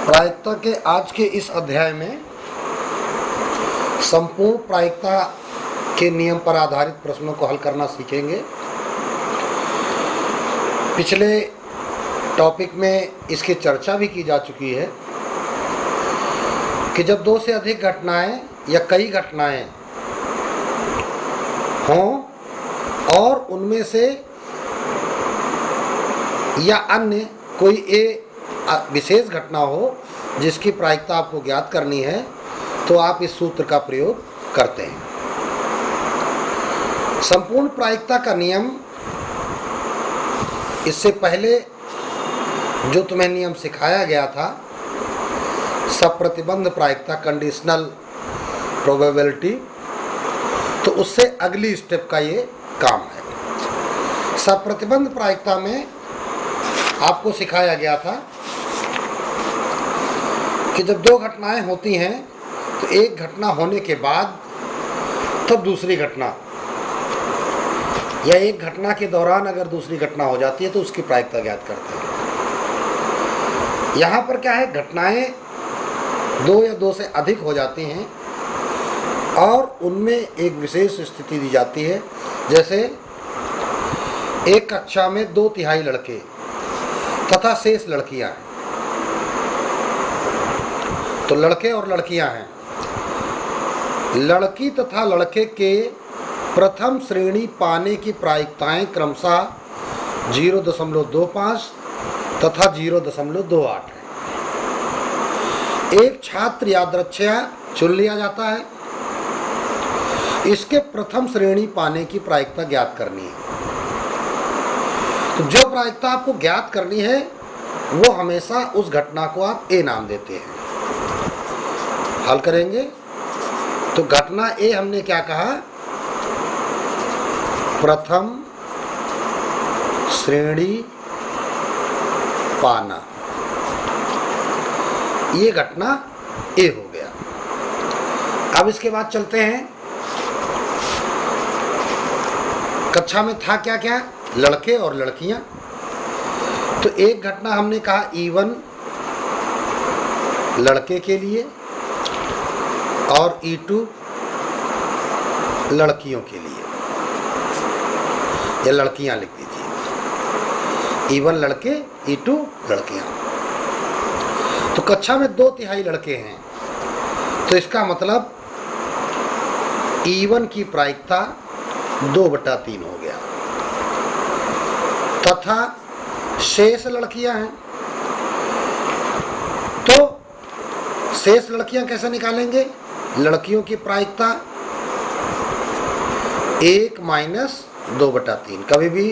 प्रायिकता के आज के इस अध्याय में संपूर्ण प्रायिकता के नियम पर आधारित प्रश्नों को हल करना सीखेंगे। पिछले टॉपिक में इसकी चर्चा भी की जा चुकी है कि जब दो से अधिक घटनाएं या कई घटनाएं हों और उनमें से या अन्य कोई एक विशेष घटना हो जिसकी प्रायिकता आपको ज्ञात करनी है तो आप इस सूत्र का प्रयोग करते हैं। संपूर्ण प्रायिकता का नियम, इससे पहले जो तुम्हें नियम सिखाया गया था सप्रतिबंध प्रायिकता, कंडीशनल प्रोबेबिलिटी, तो उससे अगली स्टेप का ये काम है। सप्रतिबंध प्रायिकता में आपको सिखाया गया था कि जब दो घटनाएं होती हैं तो एक घटना होने के बाद तब दूसरी घटना, या एक घटना के दौरान अगर दूसरी घटना हो जाती है तो उसकी प्रायिकता ज्ञात करते हैं। यहाँ पर क्या है, घटनाएं दो या दो से अधिक हो जाती हैं और उनमें एक विशेष स्थिति दी जाती है। जैसे एक कक्षा में 2/3 लड़के तथा शेष लड़कियां हैं, तो लड़के और लड़कियां हैं। लड़की तथा लड़के के प्रथम श्रेणी पाने की प्रायिकताएं क्रमशः 0.25 तथा 0.28 है। एक छात्र यादृच्छया चुन लिया जाता है, इसके प्रथम श्रेणी पाने की प्रायिकता ज्ञात करनी है। तो जो प्रायिकता आपको ज्ञात करनी है वो हमेशा उस घटना को आप ए नाम देते हैं। हल करेंगे तो घटना ए हमने क्या कहा, प्रथम श्रेणी पाना, ये घटना ए हो गया। अब इसके बाद चलते हैं, कक्षा में था क्या क्या, लड़के और लड़कियां। तो एक घटना हमने कहा E1 लड़के के लिए और E2 लड़कियों के लिए, या लड़कियां लिख दीजिए। E1 लड़के, E2 लड़कियां। तो कक्षा में 2/3 लड़के हैं, तो इसका मतलब E1 की प्रायिकता 2/3 हो गया, तथा शेष लड़कियां हैं। तो शेष लड़कियां कैसे निकालेंगे, लड़कियों की प्रायिकता 1 - 2/3। कभी भी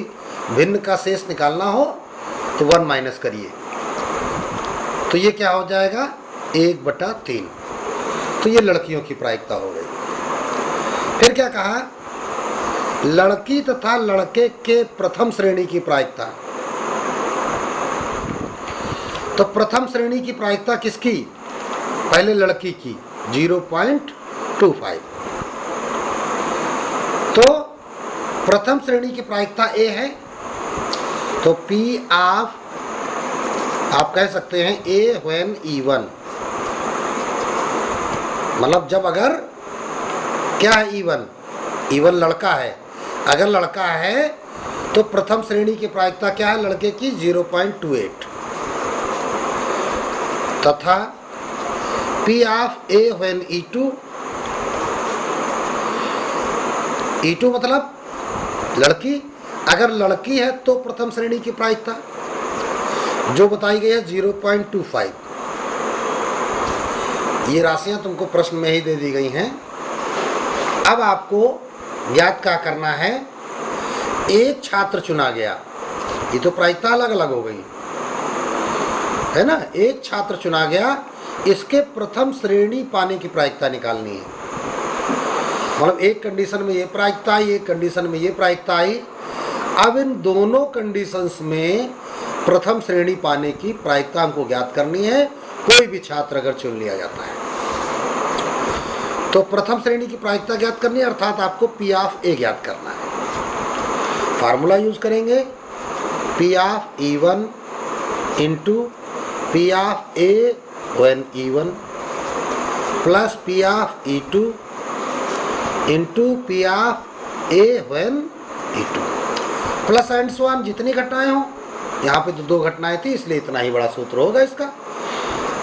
भिन्न का शेष निकालना हो तो 1 माइनस करिए, तो ये क्या हो जाएगा 1/3। तो ये लड़कियों की प्रायिकता हो गई। फिर क्या कहा, लड़की तथा लड़के के प्रथम श्रेणी की प्रायिकता। तो प्रथम श्रेणी की प्रायिकता किसकी, पहले लड़की की 0.25। तो प्रथम श्रेणी की प्रायिकता ए है, तो P ऑफ, आप कह सकते हैं A व्हेन E1, मतलब जब अगर क्या है E1 लड़का है, अगर लड़का है तो प्रथम श्रेणी की प्रायिकता क्या है लड़के की 0.28, तथा P of A when E2 मतलब लड़की, अगर लड़की है तो प्रथम श्रेणी की प्रायिकता जो बताई गई है 0.25। ये राशियां तुमको प्रश्न में ही दे दी गई हैं। अब आपको ज्ञात क्या करना है, एक छात्र चुना गया, ये तो प्रायिकता अलग अलग हो गई है ना। एक छात्र चुना गया, इसके प्रथम श्रेणी पाने की प्रायिकता निकालनी है। मतलब एक कंडीशन में ये प्रायिकता आई, एक कंडीशन में ये प्रायिकता आई। अब इन दोनों कंडीशंस में प्रथम श्रेणी पाने की प्रायिकता हमको ज्ञात करनी है, कोई भी छात्र अगर चुन लिया जाता है तो प्रथम श्रेणी की प्रायिकता ज्ञात करनी है, अर्थात आपको P ऑफ A ज्ञात करना है। फार्मूला यूज करेंगे, P of E1 into P of A when E1 plus P of E2 into P of A when E2 plus and so on, जितनी घटनाएं हो। यहाँ पे तो 2 घटनाएं थी इसलिए इतना ही बड़ा सूत्र होगा इसका।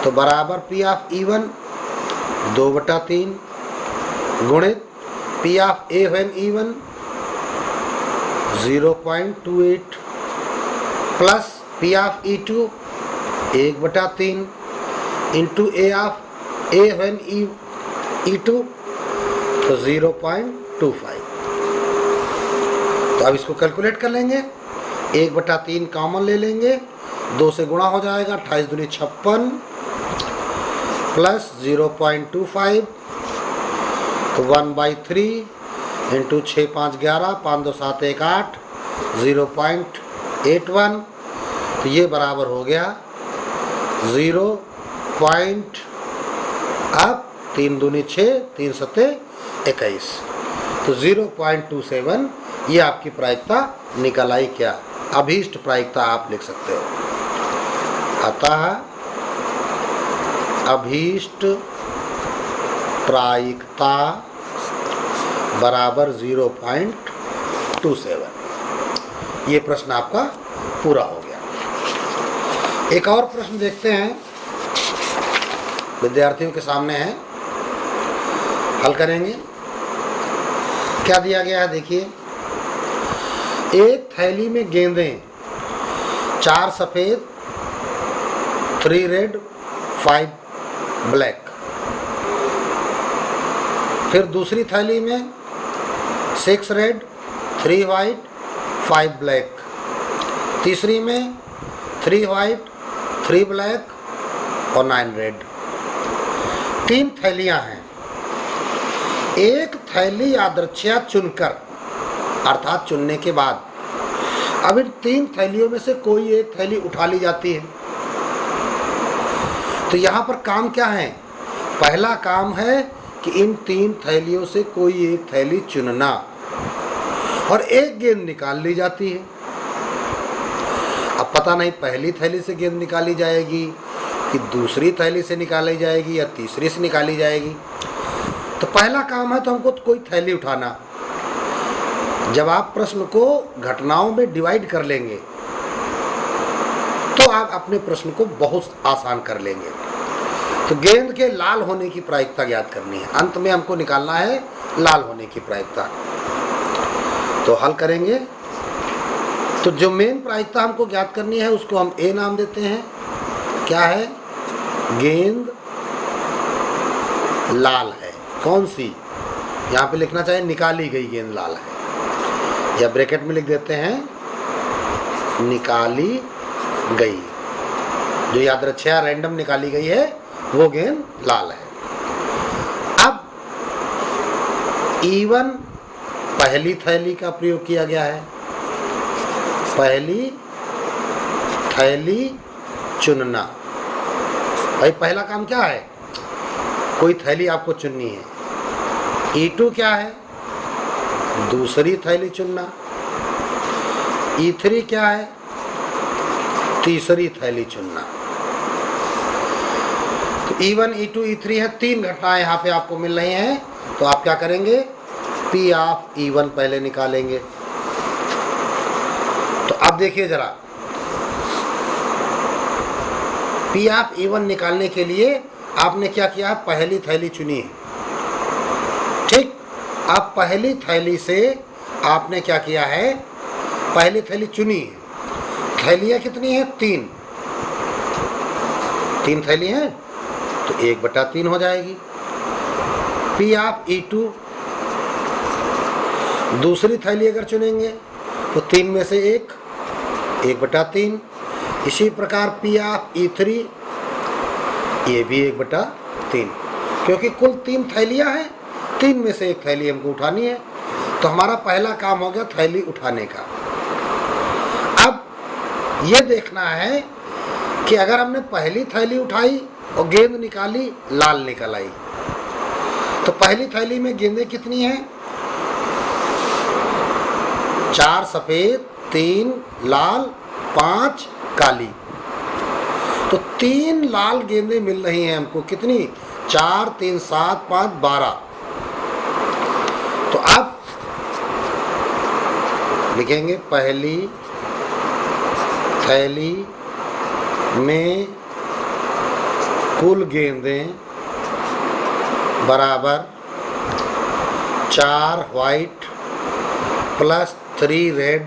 तो बराबर P ऑफ E1 2/3 गुणित P of A when E1 0.28 plus P of E2 1/3 into A of A when E2 तो 0.25। तो अब इसको कैलकुलेट कर लेंगे। 1/3 कॉमन ले लेंगे, 2 से गुणा हो जाएगा, 28 दूनी 56 प्लस 0.25 तो 1/3 इंटू 6 5 11 5 2 7 1 8 0.81 तो ये बराबर हो गया 0. अब 3 दूनी 6 3 सत्ते 21 तो 0.27 ये आपकी प्रायिकता निकल आई। क्या अभीष्ट प्रायिकता आप लिख सकते हो। अतः अभीष्ट प्रायिकता बराबर 0.27। ये प्रश्न आपका पूरा हो गया। एक और प्रश्न देखते हैं, विद्यार्थियों के सामने है, हल करेंगे। क्या दिया गया है देखिए, एक थैली में गेंदें 4 सफ़ेद 3 रेड 5 ब्लैक। फिर दूसरी थैली में 6 रेड 3 वाइट 5 ब्लैक। तीसरी में 3 वाइट 3 ब्लैक और 9 रेड। 3 थैलियां हैं। एक थैली यादृच्छिया चुनकर, अर्थात चुनने के बाद अब इन 3 थैलियों में से कोई एक थैली उठा ली जाती है। तो यहाँ पर काम क्या है? पहला काम है कि इन 3 थैलियों से कोई एक थैली चुनना और एक गेंद निकाल ली जाती है। अब पता नहीं पहली थैली से गेंद निकाली जाएगी कि दूसरी थैली से निकाली जाएगी या तीसरी से निकाली जाएगी। तो पहला काम है तो हमको कोई थैली उठाना। जब आप प्रश्न को घटनाओं में डिवाइड कर लेंगे तो आप अपने प्रश्न को बहुत आसान कर लेंगे। तो गेंद के लाल होने की प्रायिकता ज्ञात करनी है। अंत में हमको निकालना है लाल होने की प्रायिकता। तो हल करेंगे। तो जो मेन प्रायिकता हमको ज्ञात करनी है उसको हम ए नाम देते हैं। क्या है? गेंद लाल है। कौन सी? यहाँ पे लिखना चाहिए निकाली गई गेंद लाल है, या ब्रैकेट में लिख देते हैं निकाली गई। जो यादृच्छिया रैंडम निकाली गई है वो गेंद लाल है। अब E1 पहली थैली का प्रयोग किया गया है। पहली थैली चुनना। भाई पहला काम क्या है? कोई थैली आपको चुननी है। E2 क्या है? दूसरी थैली चुनना। E3 क्या है? तीसरी थैली चुनना। तो E1 E2 E3 है। 3 घटनाएं यहाँ पे आपको मिल रही हैं। तो आप क्या करेंगे? P ऑफ E1 पहले निकालेंगे। तो अब देखिए जरा, P ऑफ E1 निकालने के लिए आपने क्या किया? पहली थैली चुनी है। ठीक। अब पहली थैली से आपने क्या किया है? पहली थैली चुनी है। थैलियाँ कितनी हैं? 3 थैली हैं तो 1/3 हो जाएगी। P ऑफ E2 दूसरी थैली अगर चुनेंगे तो 3 में से 1/3। इसी प्रकार P ऑफ E3 ये भी 1/3, क्योंकि कुल 3 थैलियाँ हैं। 3 में से 1 थैली हमको उठानी है। तो हमारा पहला काम हो गया थैली उठाने का। अब ये देखना है कि अगर हमने पहली थैली उठाई और गेंद निकाली, लाल निकल आई, तो पहली थैली में गेंदें कितनी हैं? 4 सफ़ेद 3 लाल 5 काली। तो 3 लाल गेंदें मिल रही हैं हमको, कितनी? 4, 3, 7, 5, 12। तो अब लिखेंगे पहली थैली में कुल गेंदें बराबर 4 white plus 3 red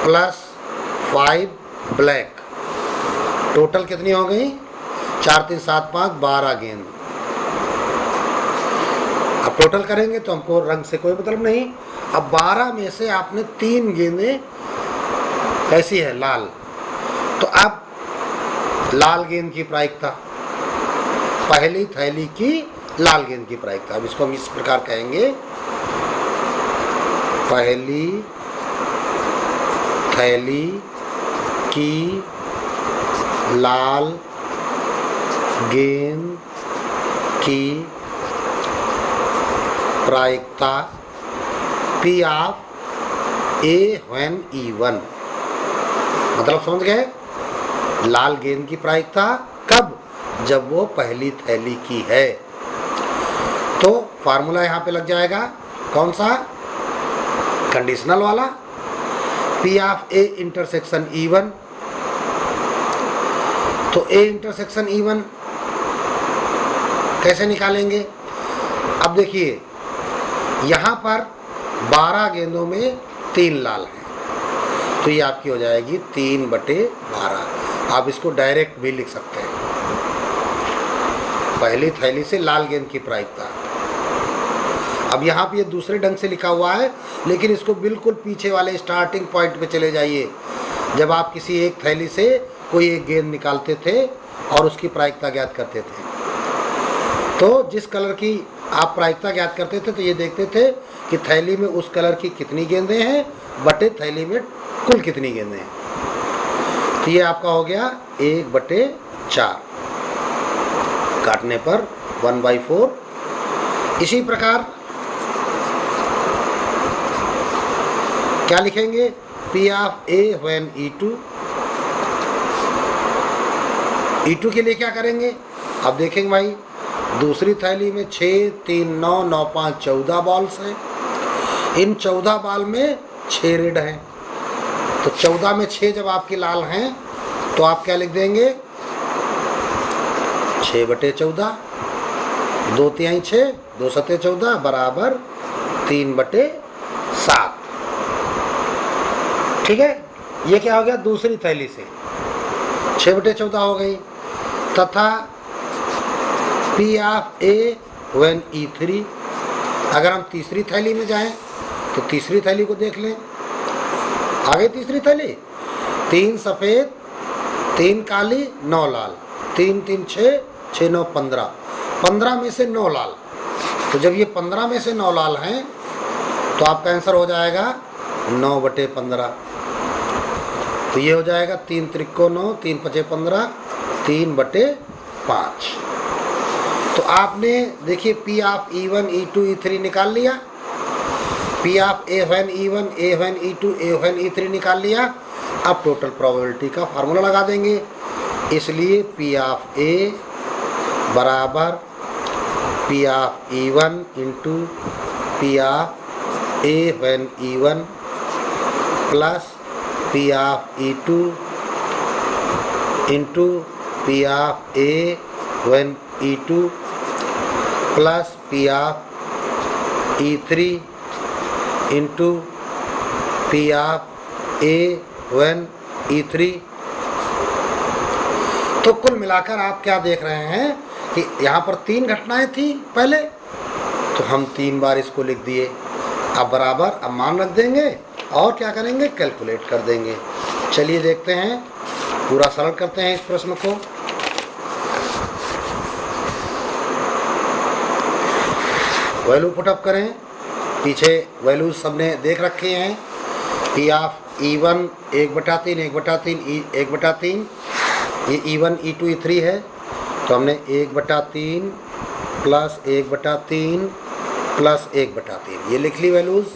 plus 5 black. Total कितनी हो गई? 4, 3, 7, 5, 12 गेंद। अब टोटल करेंगे तो हमको रंग से कोई मतलब नहीं। अब 12 में से आपने 3 गेंदें कैसी है? लाल। तो अब लाल गेंद की प्रायिकता, पहली थैली की लाल गेंद की प्रायिकता। अब इसको हम इस प्रकार कहेंगे, पहली थैली की लाल गेंद की प्रायिकता P of A when even। मतलब समझ गए? लाल गेंद की प्रायिकता कब? जब वो पहली थैली की है। तो फार्मूला यहाँ पे लग जाएगा, कौन सा? कंडीशनल वाला, P of A intersection E1। तो A इंटरसेक्शन E1 कैसे निकालेंगे? अब देखिए, यहाँ पर 12 गेंदों में 3 लाल हैं, तो ये आपकी हो जाएगी 3/12। आप इसको डायरेक्ट भी लिख सकते हैं, पहली थैली से लाल गेंद की प्रायिकता। अब यहाँ पे ये दूसरे ढंग से लिखा हुआ है, लेकिन इसको बिल्कुल पीछे वाले स्टार्टिंग पॉइंट पे चले जाइए, जब आप किसी एक थैली से कोई एक गेंद निकालते थे और उसकी प्रायिकता ज्ञात करते थे। तो जिस कलर की आप प्रायिकता ज्ञात करते थे तो ये देखते थे कि थैली में उस कलर की कितनी गेंदें हैं बटे थैली में कुल कितनी गेंदें हैं। तो ये आपका हो गया 1/4, काटने पर 1/4। इसी प्रकार क्या लिखेंगे? P of A when E2। E2 के लिए क्या करेंगे? अब देखेंगे भाई, दूसरी थैली में 6, 3, 9, 9, 5, 14 बॉल्स हैं। इन 14 बॉल में 6 रेड हैं। तो 14 में 6 जब आपकी लाल हैं तो आप क्या लिख देंगे? 6/14, 2 तिहाई 6, 2 सते 14 बराबर 3/7। ठीक है, ये क्या हो गया? दूसरी थैली से 6/14 हो गई। तथा P of A when E3। अगर हम तीसरी थैली में जाएं तो तीसरी थैली को देख लें। आ गई तीसरी थैली, 3 सफ़ेद 3 काली 9 लाल, 3, 3, 6, 6, 9, 15। 15 में से 9 लाल। तो जब ये 15 में से 9 लाल हैं तो आपका आंसर हो जाएगा 9/15। तो ये हो जाएगा 3 त्रिको 9, 3 पचे 15, 3/5। तो आपने देखिए P of E1, E2, E3 निकाल लिया। P of A when E1, A when E2, A when E3 निकाल लिया। अब टोटल प्रोबेबिलिटी का फार्मूला लगा देंगे। इसलिए P ऑफ A बराबर P of E1 into P of A when E1 plus P of E2 into P of A when E2 plus P of E3 into P of A when E3। तो कुल मिलाकर आप क्या देख रहे हैं कि यहाँ पर 3 घटनाएं थी पहले, तो हम 3 बार इसको लिख दिए। अब बराबर अब मान रख देंगे और क्या करेंगे? कैलकुलेट कर देंगे। चलिए देखते हैं, पूरा सरल करते हैं इस प्रश्न को। वैल्यू पुटअप करें, पीछे वैल्यूज सबने देख रखे हैं। P of E1 1/3, 1/3, 1/3। ये E1, E2, E3 है, तो हमने 1/3 प्लस 1/3 प्लस 1/3 ये लिख ली वैल्यूज़।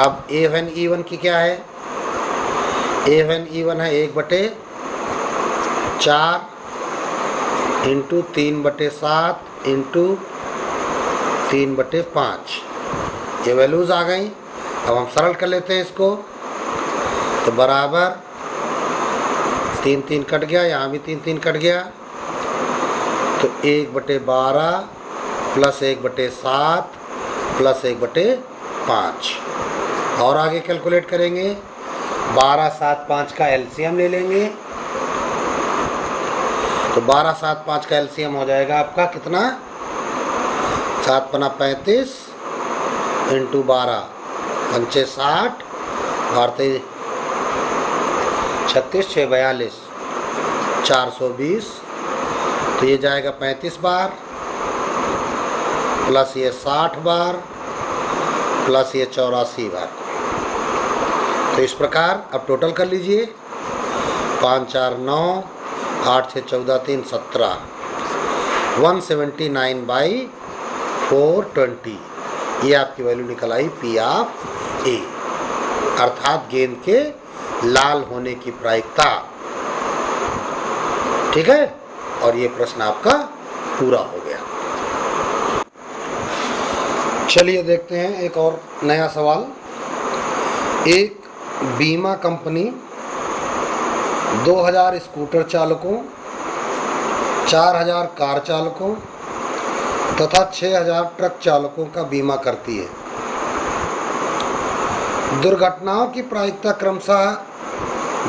अब A when E1 की क्या है? A1 है 1/4 इंटू 3/7 इंटू 3/5। ये वैल्यूज़ आ गई। अब हम सरल कर लेते हैं इसको, तो बराबर 3 3 कट गया, यहाँ भी 3 3 कट गया, तो 1/12 प्लस 1/7 प्लस 1/5। और आगे कैलकुलेट करेंगे, 12 7 5 का एलसीएम ले लेंगे, तो 12 7 5 का एलसीएम हो जाएगा आपका कितना, 7 पना 35 इंटू 12 पंचे 60, 36 6 42 420, तो ये जाएगा 35 बार प्लस ये 60 बार प्लस ये 84 बार। तो इस प्रकार अब टोटल कर लीजिए, 5 4 9 8 6 14 3 17, 179/420, ये आपकी वैल्यू निकल आई पी ऑफ ए, अर्थात गेंद के लाल होने की प्रायिकता। ठीक है, और ये प्रश्न आपका पूरा हो गया। चलिए देखते हैं एक और नया सवाल। एक बीमा कंपनी 2000 स्कूटर चालकों, 4000 कार चालकों तथा 6000 ट्रक चालकों का बीमा करती है। दुर्घटनाओं की प्रायिकता क्रमशः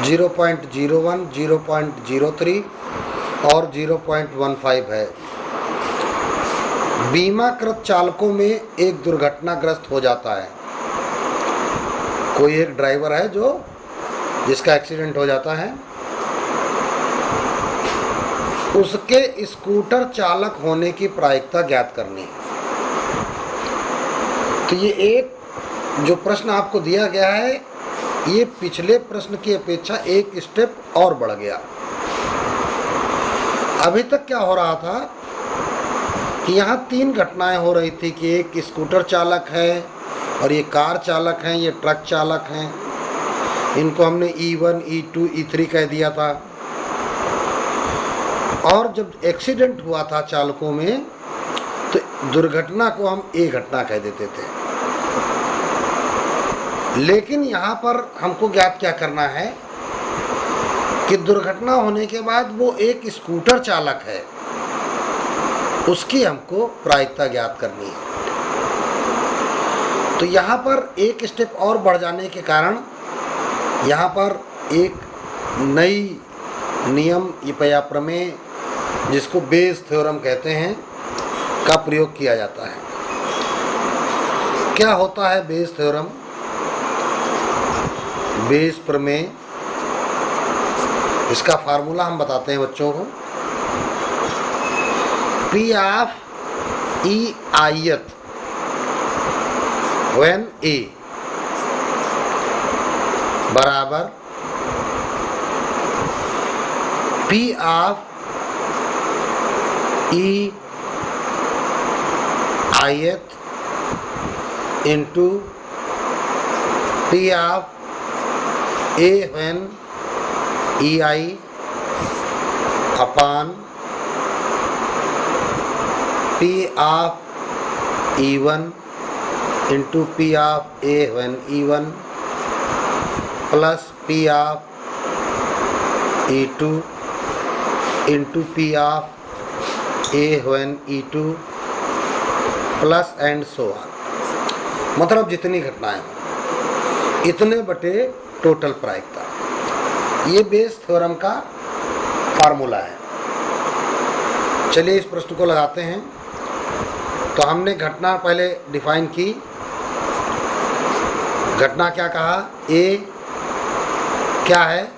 0.01, 0.03 और 0.15 है। बीमाकृत चालकों में एक दुर्घटनाग्रस्त हो जाता है। कोई एक ड्राइवर है जिसका एक्सीडेंट हो जाता है, उसके स्कूटर चालक होने की प्रायिकता ज्ञात करनी है। तो ये एक जो प्रश्न आपको दिया गया है, ये पिछले प्रश्न की अपेक्षा एक स्टेप और बढ़ गया। अभी तक क्या हो रहा था कि यहाँ 3 घटनाएं हो रही थी कि एक स्कूटर चालक है और ये कार चालक हैं, ये ट्रक चालक हैं। इनको हमने E1 E2 E3 कह दिया था। और जब एक्सीडेंट हुआ था चालकों में, तो दुर्घटना को हम ए घटना कह देते थे। लेकिन यहाँ पर हमको ज्ञात क्या करना है कि दुर्घटना होने के बाद वो एक स्कूटर चालक है, उसकी हमको प्रायिकता ज्ञात करनी है। तो यहाँ पर एक स्टेप और बढ़ जाने के कारण यहाँ पर एक नई नियम या प्रमेय, जिसको बेस थ्योरम कहते हैं, का प्रयोग किया जाता है। क्या होता है बेस थ्योरम? बेस प्रमेय, इसका फार्मूला हम बताते हैं बच्चों को। P ऑफ E आयत when A बराबर P ऑफ E आयत into P of A when EI upon P of E1 into P of A when E1 plus P of E2 into P of A when E2 plus and so on. मतलब जितनी घटनाएं इतने बटे total प्रायिकता। ये Bayes theorem का formula है। चलिए इस प्रश्न को लगाते हैं। तो हमने घटना पहले डिफाइन की। घटना क्या कहा? ए क्या है?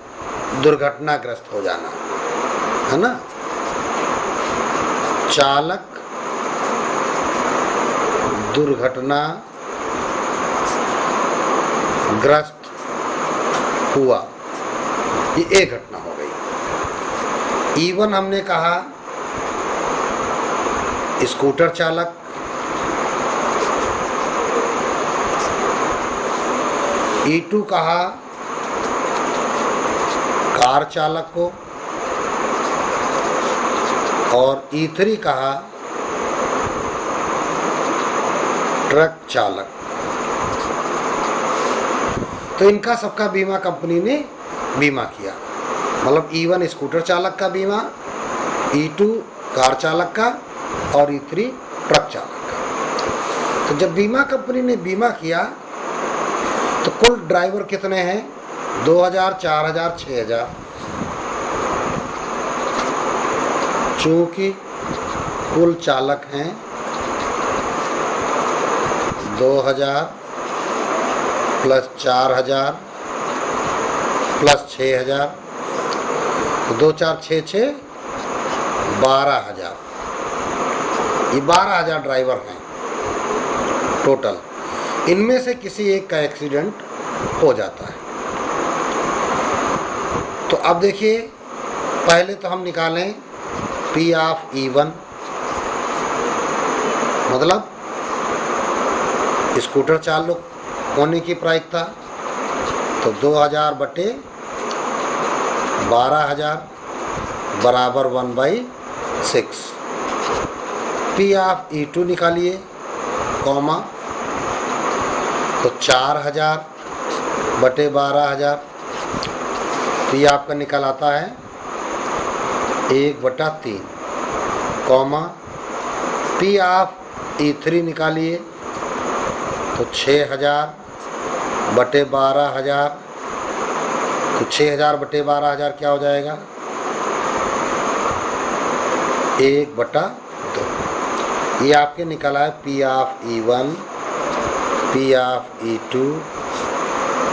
दुर्घटनाग्रस्त हो जाना, है ना। चालक दुर्घटनाग्रस्त हुआ, ये एक घटना हो गई। E1 हमने कहा स्कूटर चालक, E2 कहा कार चालक को और E3 कहा ट्रक चालक। तो इनका सबका बीमा कंपनी ने बीमा किया, मतलब E1 स्कूटर चालक का बीमा, E2 कार चालक का और E3 ट्रक चालक का। तो जब बीमा कंपनी ने बीमा किया तो कुल ड्राइवर कितने हैं? 2000, 4000, 6000। चूंकि कुल चालक हैं 2000 प्लस 4000 प्लस 6000, तो 2 4 6 6 12,000। ये 12,000 ड्राइवर हैं टोटल। इनमें से किसी एक का एक्सीडेंट हो जाता है। तो अब देखिए, पहले तो हम निकालें P ऑफ E1, मतलब स्कूटर चालक होने की प्रायिकता। तो 2000 बटे 12,000 बराबर 1/6। P ऑफ E2 निकालिए, कॉमा, तो 4000 बटे 12,000, तो ये आपका निकल आता है 1/3, कॉमा। P ऑफ E3 निकालिए, तो 6000 बटे 12,000, तो 6000 बटे 12,000 क्या हो जाएगा? 1/2। ये आपके निकला है P of E1, P of E2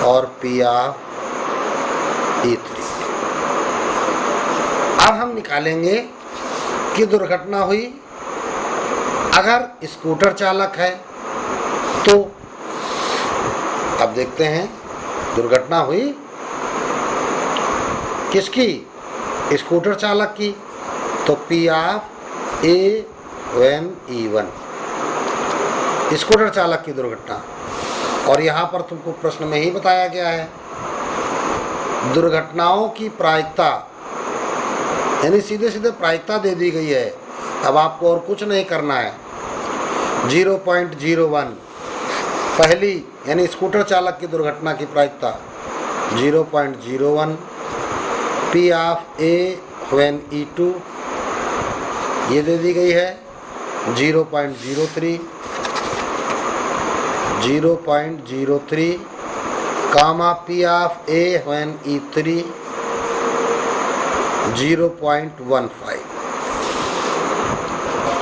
और P ऑफ E3। अब हम निकालेंगे कि दुर्घटना हुई अगर स्कूटर चालक है तो। अब देखते हैं, दुर्घटना हुई किसकी? स्कूटर चालक की। तो P ऑफ A1E1, स्कूटर चालक की दुर्घटना। और यहाँ पर तुमको प्रश्न में ही बताया गया है दुर्घटनाओं की प्रायिकता, यानी सीधे सीधे प्रायिकता दे दी गई है। अब आपको और कुछ नहीं करना है। 0.01 पहली यानी स्कूटर चालक की दुर्घटना की प्रायिकता 0.01। P ऑफ A1E2 ये दे दी गई है 0.03, 0.03, कामा P ऑफ A1E3 0.15,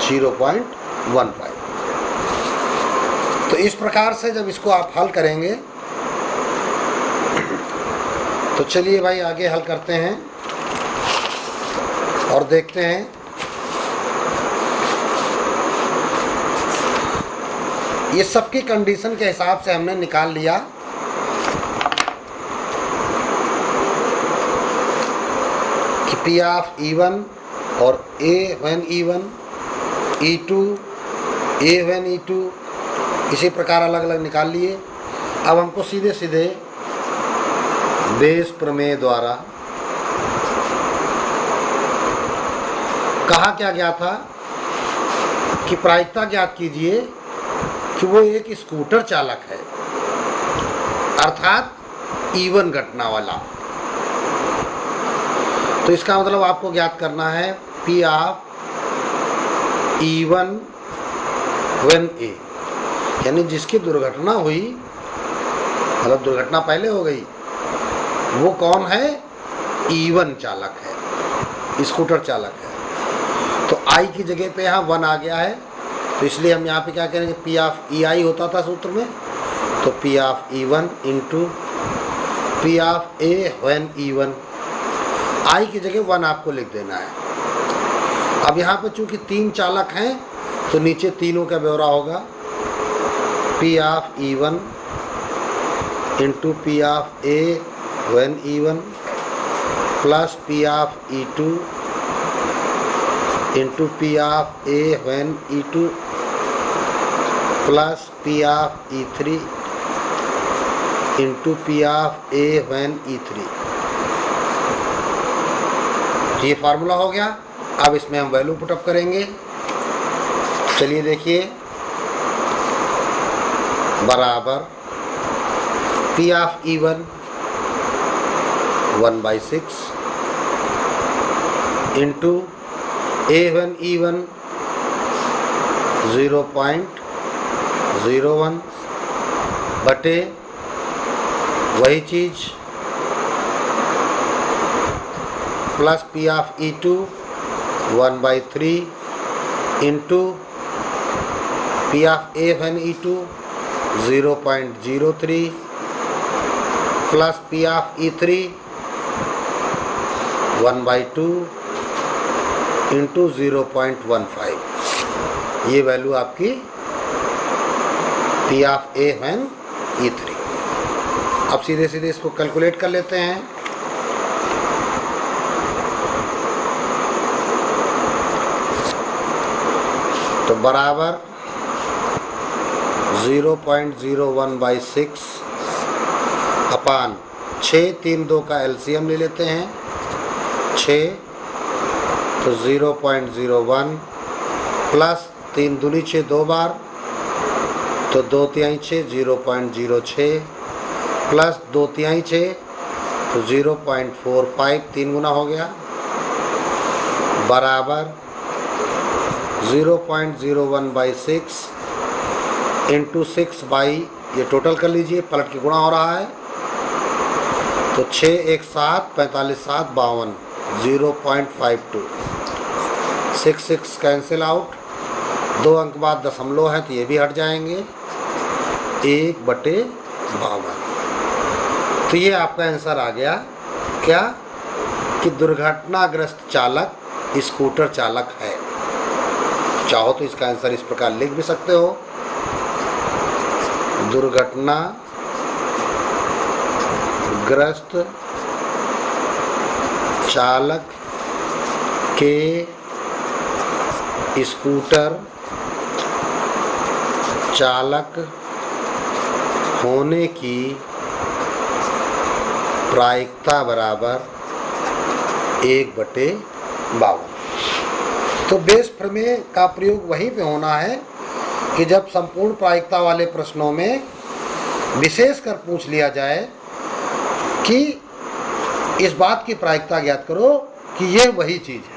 0.15। तो इस प्रकार से जब इसको आप हल करेंगे तो चलिए भाई आगे हल करते हैं और देखते हैं ये सबकी कंडीशन के हिसाब से हमने निकाल लिया कि P ऑफ E1 और A1E1, E2 A1E2 इसी प्रकार अलग अलग निकाल लिए। अब हमको सीधे सीधे बेस प्रमेय द्वारा कहा क्या गया था कि प्रायिकता ज्ञात कीजिए कि वो एक स्कूटर चालक है, अर्थात E1 घटना वाला। तो इसका मतलब आपको ज्ञात करना है P of E1 when A, यानी जिसकी दुर्घटना हुई, मतलब दुर्घटना पहले हो गई, वो कौन है? E1 चालक है, स्कूटर चालक है। तो I की जगह पे यहाँ 1 आ गया है, तो इसलिए हम यहाँ पे क्या करेंगे? P ऑफ EI होता था सूत्र में, तो P of E1 into P of A when E1, I की जगह 1 आपको लिख देना है। अब यहाँ पे चूंकि 3 चालक हैं तो नीचे तीनों का ब्यौरा होगा। P of E1 into P of A when E1 plus P of E2 into P of A when E2 plus P of E3 into P of A when E3 ये फार्मूला हो गया। अब इसमें हम वैल्यू पुटअप करेंगे। चलिए देखिए, बराबर P of E1 1/6 into A1E1 0.01 बटे वही चीज plus P of E2 1/3 into P of A1E2 0.03 plus P of E3 1/2 into 0.15। ये वैल्यू आपकी पी ऑफ A1E3। अब सीधे सीधे इसको कैलकुलेट कर लेते हैं। तो बराबर 0.01/6 अपान 6, 3 2 का एलसीएम ले लेते हैं 6, तो 0.01 प्लस 3 दूनी 6 2 बार, तो 2 तिहाई 6 0.06 प्लस 2 तिहाई 6 तो 0.45 3 गुना हो गया बराबर 0.01/6 इंटू 6 बाई, ये टोटल कर लीजिए, पलट के गुणा हो रहा है, तो 6 1 7 45 7 52 0.52 6 6 कैंसिल आउट, 2 अंक बाद दशमलव है तो ये भी हट जाएंगे 1/52। तो ये आपका आंसर आ गया क्या कि दुर्घटनाग्रस्त चालक स्कूटर चालक है। चाहो तो इसका आंसर इस प्रकार लिख भी सकते हो, दुर्घटनाग्रस्त चालक के स्कूटर चालक होने की प्रायिकता बराबर 1/52। तो बेस प्रमेय का प्रयोग वहीं पे होना है कि जब संपूर्ण प्रायिकता वाले प्रश्नों में विशेष कर पूछ लिया जाए कि इस बात की प्रायिकता ज्ञात करो कि यह वही चीज़ है।